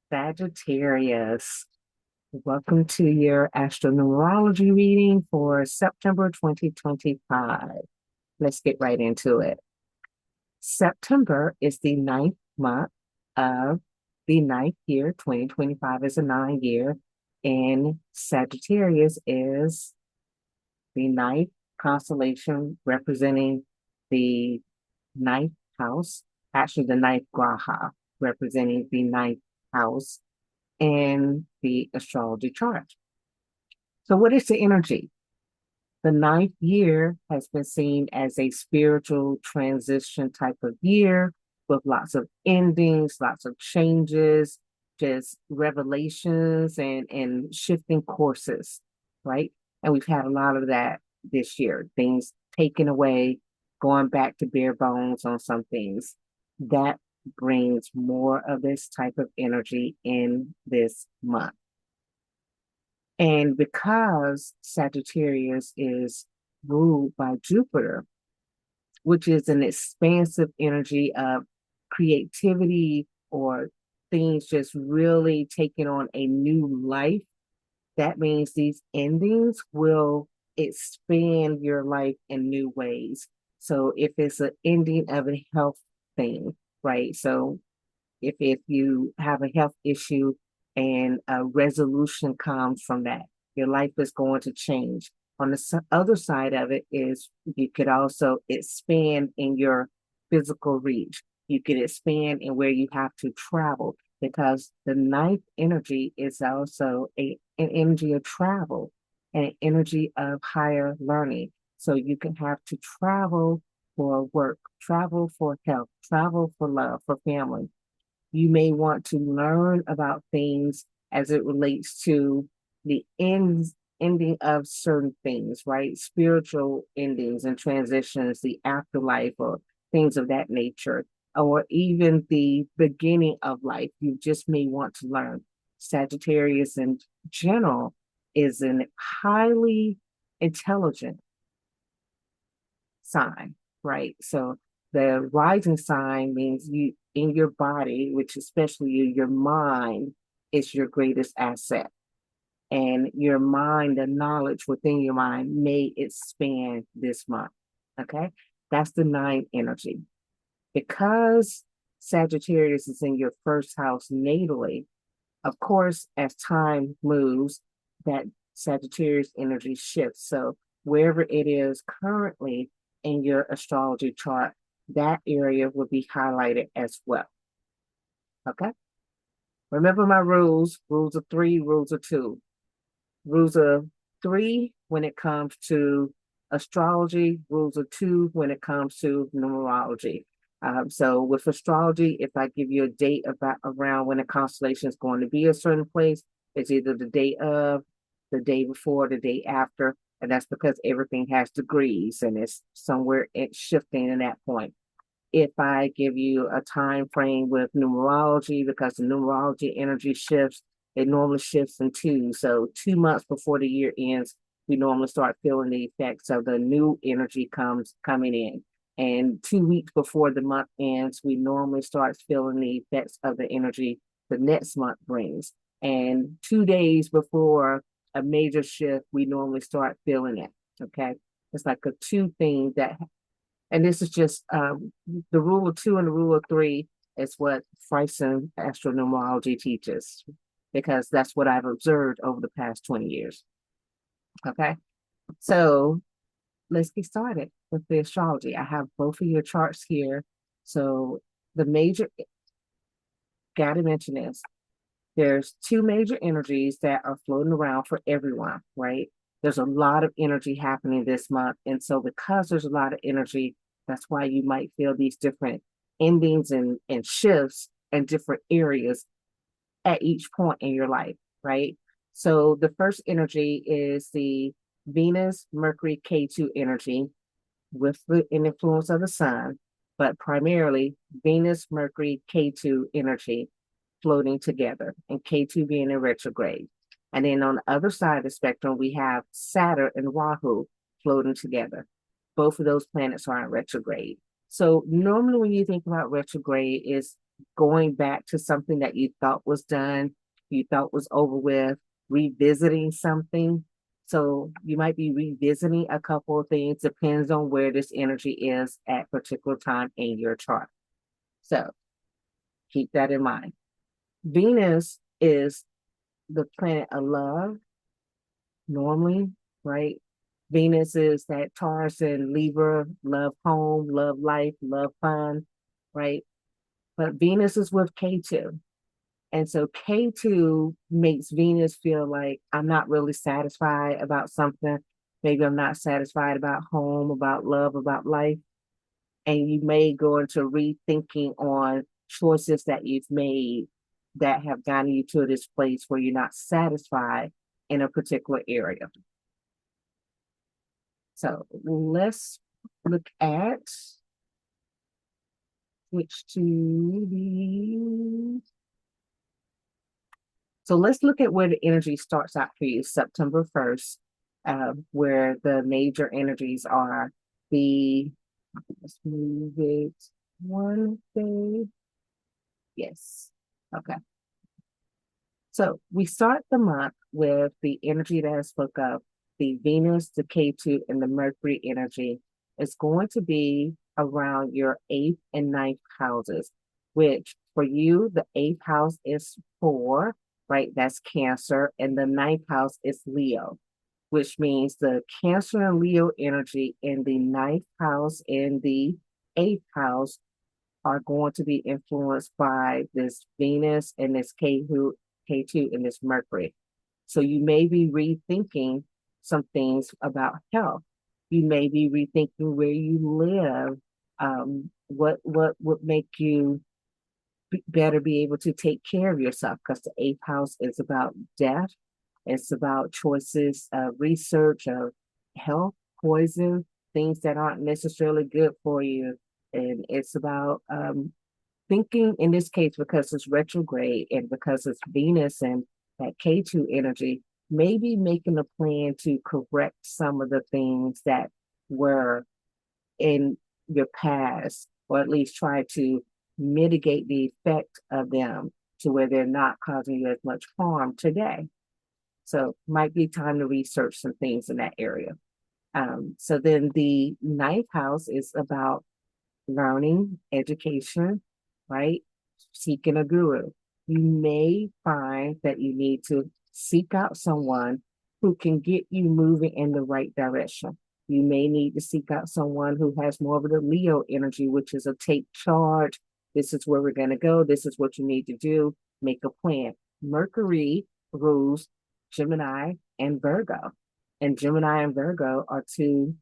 Sagittarius. Welcome to your astronumerology reading for September 2025. Let's get right into it. September is the ninth month of the ninth year. 2025 is a 9 year, and Sagittarius is the ninth constellation representing the ninth house, actually the ninth graha representing the ninth house in the astrology chart. So, what is the energy? The ninth year has been seen as a spiritual transition type of year with lots of endings, lots of changes, just revelations and shifting courses, right? And we've had a lot of that this year, things taken away, going back to bare bones on some things. That brings more of this type of energy in this month. And because Sagittarius is ruled by Jupiter, which is an expansive energy of creativity or things just really taking on a new life, that means these endings will expand your life in new ways. So if it's an ending of a health thing, right? So if you have a health issue and a resolution comes from that, your life is going to change. On the other side of it is you could also expand in your physical reach. You could expand in where you have to travel because the ninth energy is also an energy of travel and an energy of higher learning. So you can have to travel for work, travel for health, travel for love, for family. You may want to learn about things as it relates to the ending of certain things, right? Spiritual endings and transitions, the afterlife, or things of that nature, or even the beginning of life. You just may want to learn. Sagittarius in general is an highly intelligent sign, right? So the rising sign means you in your body, which especially your mind is your greatest asset. And your mind, the knowledge within your mind may expand this month. Okay. That's the nine energy. Because Sagittarius is in your first house natally, of course, as time moves, that Sagittarius energy shifts. So wherever it is currently in your astrology chart, that area will be highlighted as well. Okay. Remember my rules of three, rules of two. Rules of three when it comes to astrology, rules of two when it comes to numerology. So with astrology, if I give you a date about around when a constellation is going to be a certain place, it's either the day of, the day before, the day after, and that's because everything has degrees and it's somewhere it's shifting in that point. If I give you a time frame with numerology, because the numerology energy shifts, it normally shifts in two. So 2 months before the year ends, we normally start feeling the effects of the new energy coming in. And 2 weeks before the month ends, we normally start feeling the effects of the energy the next month brings. And 2 days before a major shift, we normally start feeling it. Okay. It's like a two thing that, and this is just the rule of two and the rule of three is what Friesen astronumerology teaches, because that's what I've observed over the past 20 years. Okay. So let's get started with the astrology. I have both of your charts here. So the major, gotta mention this, there's two major energies that are floating around for everyone, right? There's a lot of energy happening this month. And so because there's a lot of energy, that's why you might feel these different endings and shifts in different areas at each point in your life, right? So the first energy is the Venus Mercury K2 energy with the influence of the sun, but primarily Venus Mercury K2 energy floating together, and K2 being in retrograde. And then on the other side of the spectrum, we have Saturn and Rahu floating together. Both of those planets are in retrograde. So normally when you think about retrograde, is going back to something that you thought was done, you thought was over with, revisiting something. So you might be revisiting a couple of things, depends on where this energy is at particular time in your chart. So keep that in mind. Venus is the planet of love, normally, right? Venus is that Taurus and Libra, love home, love life, love fun, right? But Venus is with K2. And so K2 makes Venus feel like I'm not really satisfied about something. Maybe I'm not satisfied about home, about love, about life. And you may go into rethinking on choices that you've made that have gotten you to this place where you're not satisfied in a particular area. So let's look at switch to the. So let's look at where the energy starts out for you, September 1st, where the major energies are. Let's move it one day. Yes. Okay. So we start the month with the energy that I spoke of, the Venus, the K2, and the Mercury energy. It's going to be around your eighth and ninth houses, which for you, the eighth house is 4, right? That's Cancer, and the ninth house is Leo, which means the Cancer and Leo energy in the ninth house and the eighth house are going to be influenced by this Venus and this K2 and this Mercury. So you may be rethinking some things about health. You may be rethinking where you live. What would make you better be able to take care of yourself? Because the eighth house is about death. It's about choices, research of health, poison, things that aren't necessarily good for you. And it's about thinking in this case, because it's retrograde and because it's Venus and that K2 energy, maybe making a plan to correct some of the things that were in your past, or at least try to mitigate the effect of them to where they're not causing you as much harm today. So might be time to research some things in that area. So then the ninth house is about learning, education, right? Seeking a guru. You may find that you need to seek out someone who can get you moving in the right direction. You may need to seek out someone who has more of the Leo energy, which is a take charge. This is where we're going to go. This is what you need to do. Make a plan. Mercury rules Gemini and Virgo. And Gemini and Virgo are two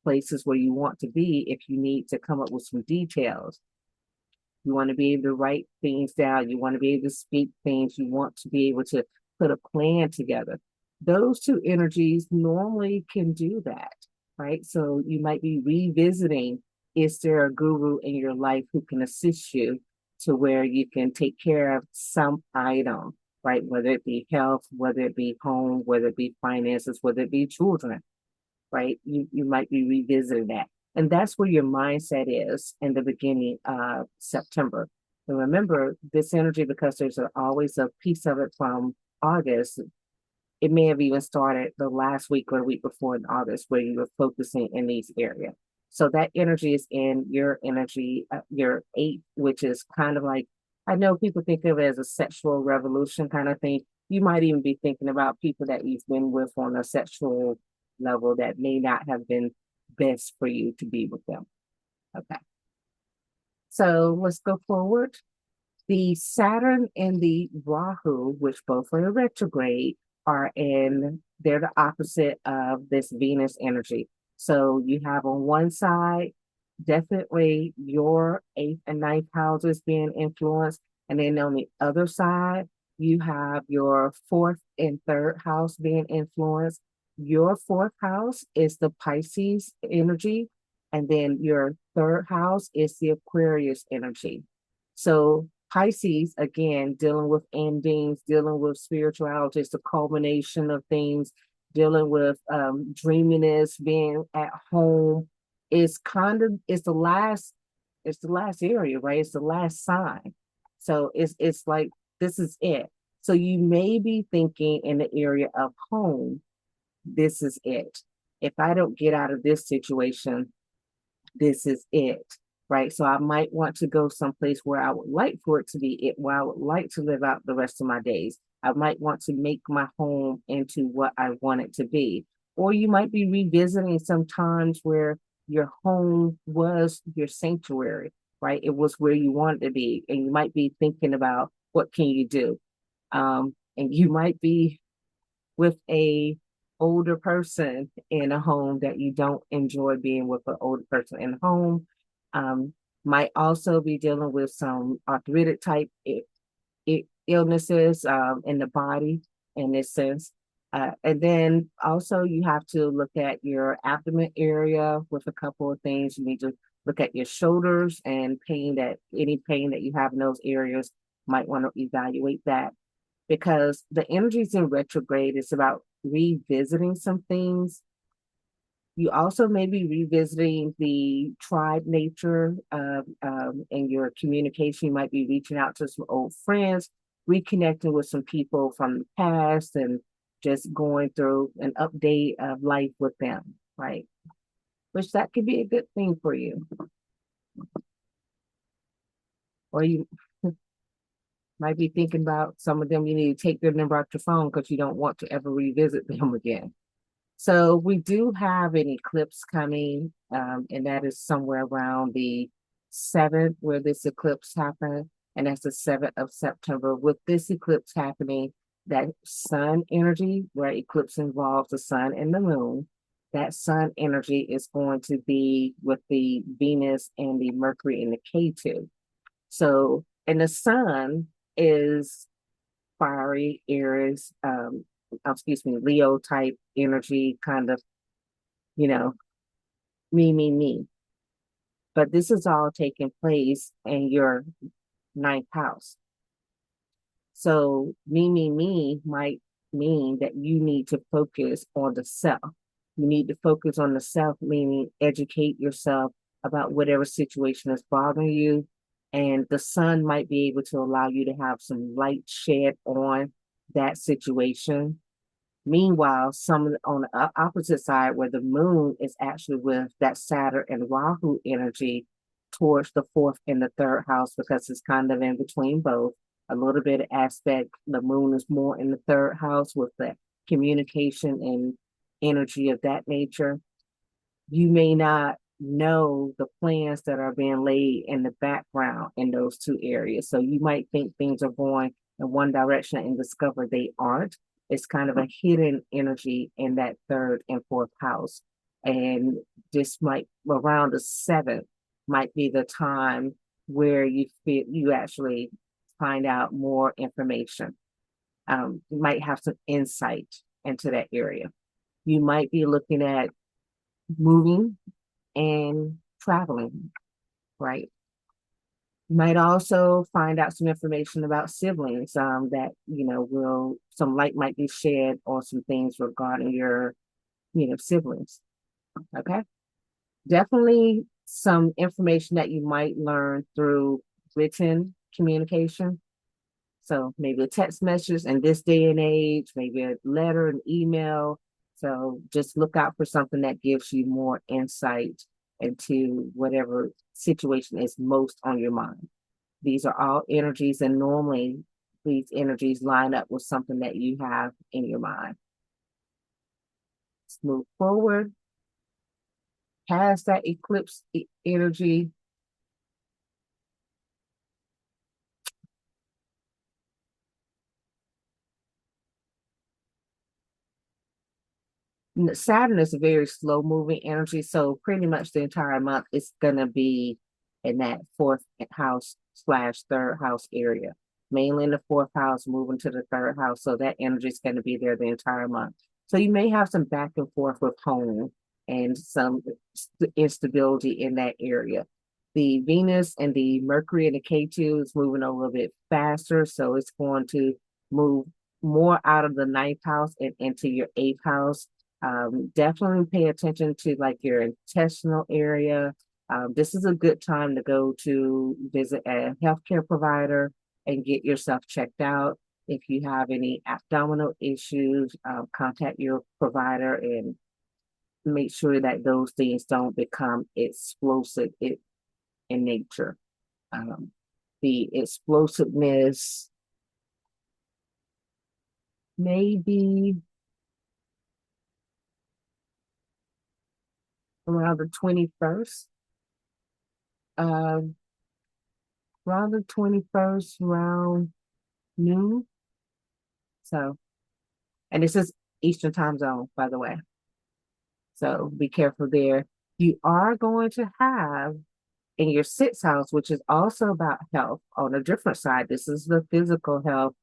places where you want to be if you need to come up with some details. You want to be able to write things down. You want to be able to speak things. You want to be able to put a plan together. Those two energies normally can do that, right? So you might be revisiting, is there a guru in your life who can assist you to where you can take care of some item, right? Whether it be health, whether it be home, whether it be finances, whether it be children, right? You might be revisiting that. And that's where your mindset is in the beginning of September. And remember, this energy, because there's always a piece of it from August, it may have even started the last week or the week before in August where you were focusing in these areas. So that energy is in your energy, your 8, which is kind of like, I know people think of it as a sexual revolution kind of thing. You might even be thinking about people that you've been with on a sexual level that may not have been best for you to be with them. Okay. So let's go forward. The Saturn and the Rahu, which both are in retrograde, they're the opposite of this Venus energy. So you have on one side, definitely your 8th and ninth houses being influenced. And then on the other side, you have your 4th and 3rd house being influenced. Your 4th house is the Pisces energy. And then your 3rd house is the Aquarius energy. So Pisces, again, dealing with endings, dealing with spirituality, it's the culmination of things, dealing with dreaminess, being at home. It's the last area, right? It's the last sign. So it's like this is it. So you may be thinking in the area of home, this is it. If I don't get out of this situation, this is it, right? So I might want to go someplace where I would like for it to be it, where I would like to live out the rest of my days. I might want to make my home into what I want it to be. Or you might be revisiting some times where your home was your sanctuary, right? It was where you wanted to be. And you might be thinking about what can you do? And you might be with a older person in a home that you don't enjoy being with an older person in a home. Um, might also be dealing with some arthritic type illnesses in the body in this sense. And then also you have to look at your abdomen area with a couple of things. You need to look at your shoulders and any pain that you have in those areas, might want to evaluate that because the energy's in retrograde. It's about revisiting some things. You also may be revisiting the tribe nature in your communication. You might be reaching out to some old friends, reconnecting with some people from the past, and just going through an update of life with them, right? Which that could be a good thing for you. Or you might be thinking about some of them, you need to take their number out your phone because you don't want to ever revisit them again. So we do have an eclipse coming, and that is somewhere around the 7th where this eclipse happened, and that's the 7th of September. With this eclipse happening, that sun energy, where eclipse involves the sun and the moon, that sun energy is going to be with the Venus and the Mercury in the K2. So, and the sun is fiery, Aries, excuse me, Leo type energy, kind of, you know, me. But this is all taking place in your ninth house. So me might mean that you need to focus on the self. You need to focus on the self, meaning educate yourself about whatever situation is bothering you. And the sun might be able to allow you to have some light shed on that situation. Meanwhile, some on the opposite side, where the moon is actually with that Saturn and Rahu energy towards the fourth and the third house, because it's kind of in between both. A little bit of aspect, the moon is more in the third house with the communication and energy of that nature. You may not know the plans that are being laid in the background in those two areas. So you might think things are going in one direction and discover they aren't. It's kind of a hidden energy in that third and fourth house. And this might, around the 7th, might be the time where you feel you actually find out more information. You might have some insight into that area. You might be looking at moving and traveling, right? You might also find out some information about siblings that, some light might be shed on some things regarding your, siblings. Okay. Definitely some information that you might learn through written communication. So maybe a text message in this day and age, maybe a letter, an email. So just look out for something that gives you more insight into whatever situation is most on your mind. These are all energies, and normally these energies line up with something that you have in your mind. Let's move forward past that eclipse energy. Saturn is a very slow moving energy. So pretty much the entire month it's gonna be in that fourth house slash third house area. Mainly in the fourth house, moving to the third house. So that energy is going to be there the entire month. So you may have some back and forth with home and some instability in that area. The Venus and the Mercury and the K2 is moving a little bit faster. So it's going to move more out of the ninth house and into your eighth house. Definitely pay attention to like your intestinal area. This is a good time to go to visit a healthcare provider and get yourself checked out. If you have any abdominal issues, contact your provider and make sure that those things don't become explosive in nature. Um, the explosiveness maybe around the 21st, uh, around the 21st, around noon. So, and this is Eastern time zone, by the way. So be careful there. You are going to have in your sixth house, which is also about health on a different side. This is the physical health.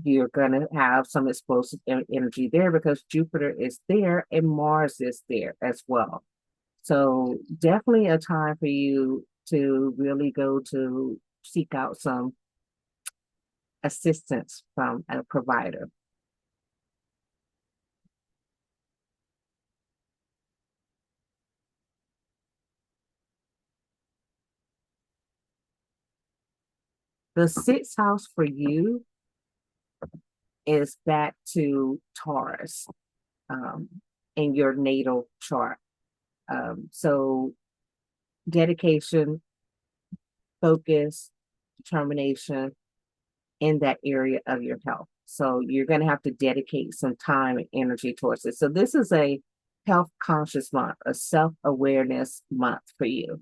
You're going to have some explosive energy there because Jupiter is there and Mars is there as well. So definitely a time for you to really go to seek out some assistance from a provider. The sixth house for you is back to Taurus um, in your natal chart. So dedication, focus, determination in that area of your health. So you're going to have to dedicate some time and energy towards it. So this is a health conscious month, a self awareness month for you.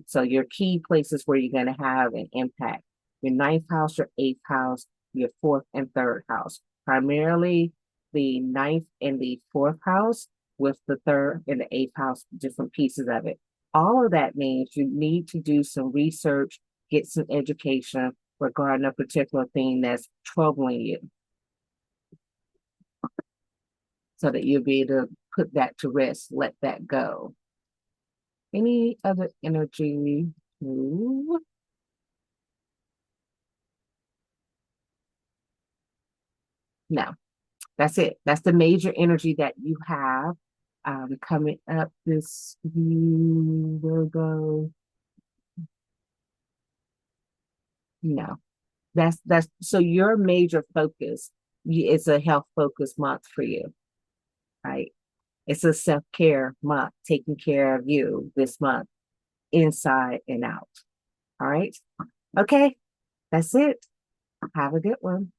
So your key places where you're going to have an impact: your ninth house, your eighth house, your fourth and third house. Primarily the ninth and the fourth house, with the third and the eighth house, different pieces of it. All of that means you need to do some research, get some education regarding a particular thing that's troubling you so that you'll be able to put that to rest, let that go. Any other energy? Ooh, no, that's it. That's the major energy that you have coming up this Virgo. No, that's so your major focus is a health focus month for you, right? It's a self care month, taking care of you this month, inside and out. All right. Okay. That's it. Have a good one.